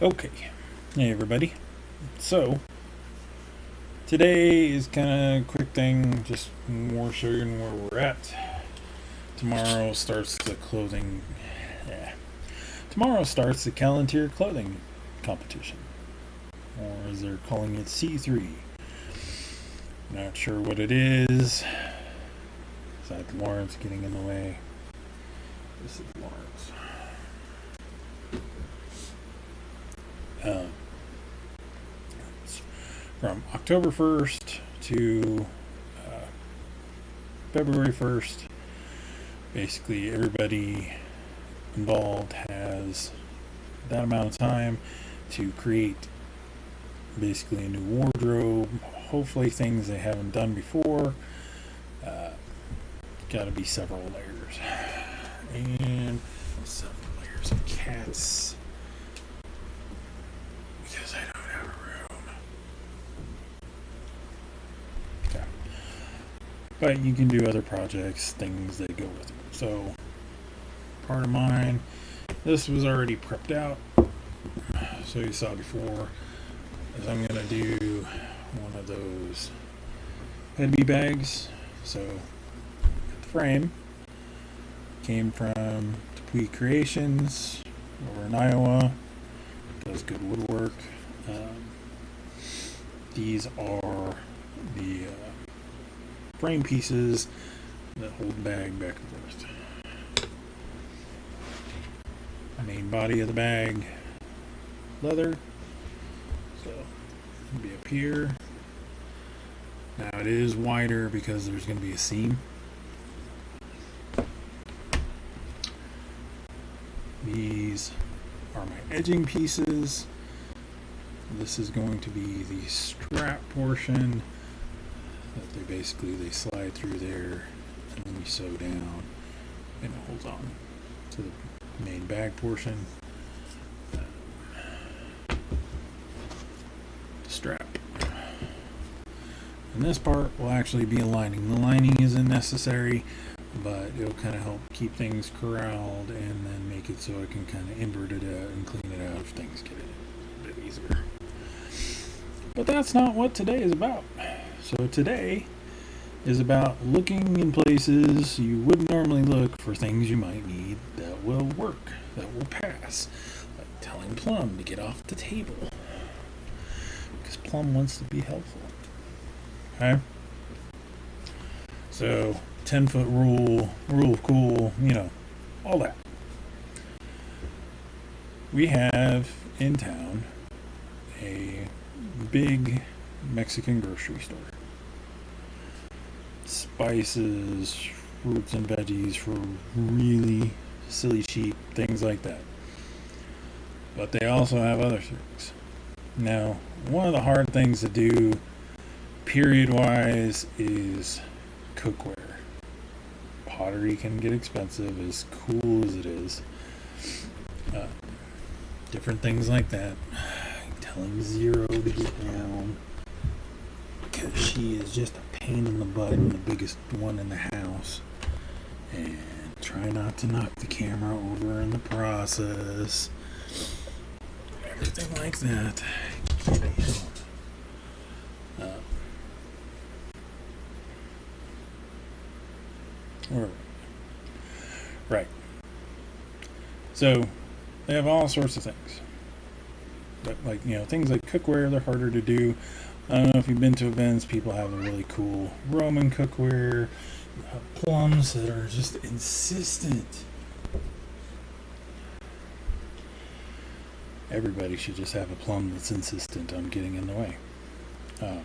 Okay. Hey, everybody. So, today is kind of a quick thing, just more showing where we're at. Tomorrow starts the clothing. Yeah. Tomorrow starts the Callantir clothing competition. Or as they're calling it, C3. Not sure what it is. Is that Lawrence getting in the way? This is Lawrence. It's from October 1st to February 1st. Basically, everybody involved has that amount of time to create basically a new wardrobe. Hopefully, things they haven't done before. Got to be several layers. And several layers of cats. Because I don't have a room. Okay. But you can do other projects, things that go with it. So, part of mine, this was already prepped out. So you saw before, is I'm going to do one of those headbee bags. So, the frame came from Dupuy Creations over in Iowa. Does good woodwork. These are the frame pieces that hold the bag back and forth. The main body of the bag, leather. So it'll be up here. Now it is wider because there's going to be a seam. These are my edging pieces. This is going to be the strap portion that they slide through there and then you sew down and it holds on to the main bag portion. The strap. And this part will actually be a lining. The lining isn't necessary, but it'll kind of help keep things corralled and then make it so I can kind of invert it out and clean it out if things get a bit easier. But that's not what today is about. So today is about looking in places you wouldn't normally look for things you might need that will work, that will pass. Like telling Plum to get off the table. Because Plum wants to be helpful. Okay? So, 10-foot rule of cool, all that. We have in town a big Mexican grocery store. Spices, fruits and veggies for really silly cheap, things like that. But they also have other things. Now, one of the hard things to do, period-wise, is cookware. Pottery can get expensive, as cool as it is. Different things like that. I'm telling Zero to get down because she is just a pain in the butt and the biggest one in the house. And try not to knock the camera over in the process. Everything like that. Right. So, they have all sorts of things. But, things like cookware, they're harder to do. I don't know if you've been to events, people have a really cool Roman cookware. You have Plums that are just insistent. Everybody should just have a Plum that's insistent on getting in the way. I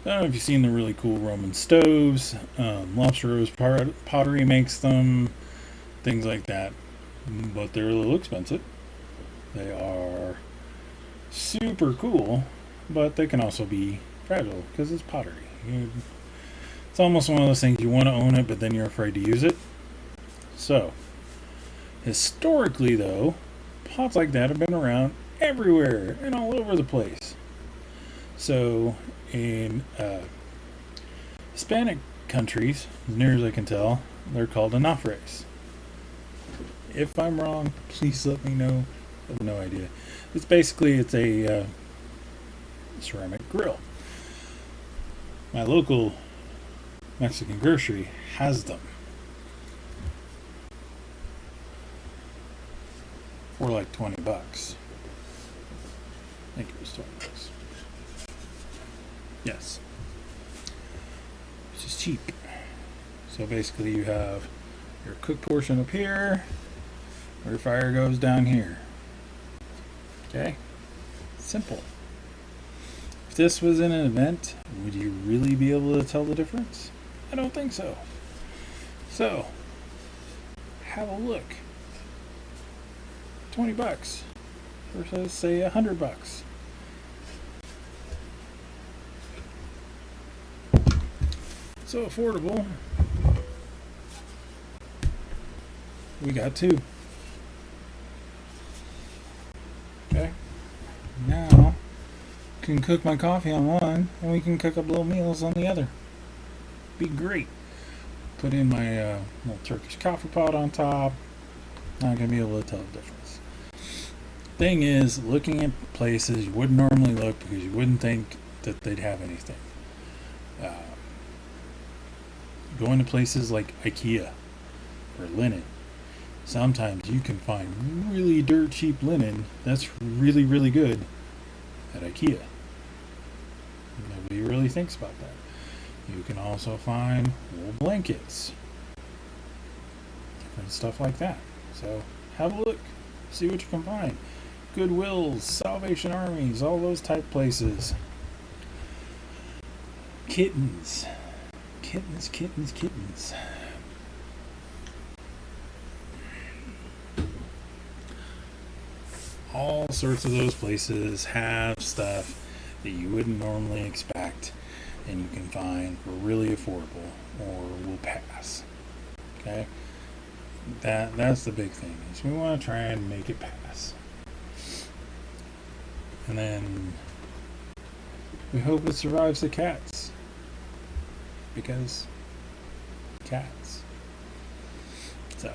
don't know if you've seen the really cool Roman stoves. Lobster Rose Pottery makes them. Things like that. But they're a little expensive. They are super cool, but they can also be fragile because it's pottery. It's almost one of those things you want to own it, but then you're afraid to use it. So, historically, though, pots like that have been around everywhere and all over the place. So, in Hispanic countries, as near as I can tell, they're called anafres. If I'm wrong, please let me know. I have no idea. It's a ceramic grill. My local Mexican grocery has them for like $20. I think it was $20. Yes. It's just cheap. So basically you have your cook portion up here, your fire goes down here. Okay? Simple. If this was in an event, would you really be able to tell the difference? I don't think so. So, have a look. $20 versus say $100. So affordable. We got two. Okay. Now can cook my coffee on one, and we can cook up little meals on the other. Be great. Put in my little Turkish coffee pot on top. Not gonna be able to tell the difference. Thing is, looking at places you wouldn't normally look because you wouldn't think that they'd have anything. Going to places like IKEA for linen. Sometimes you can find really dirt cheap linen that's really, really good at IKEA. Nobody really thinks about that. You can also find wool blankets, different stuff like that. So have a look, see what you can find. Goodwills, Salvation Armies, all those type places. Kittens. All sorts of those places have stuff that you wouldn't normally expect and you can find for really affordable or will pass. Okay? That's the big thing, is we want to try and make it pass. And then we hope it survives the cats. Because cats. So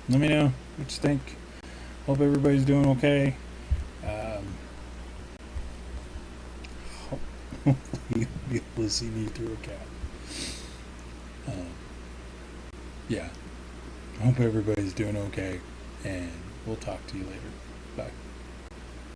let me know what you think. Hope everybody's doing okay. Hopefully you'll be able to see me through a cat. Yeah. Hope everybody's doing okay, and we'll talk to you later. Bye.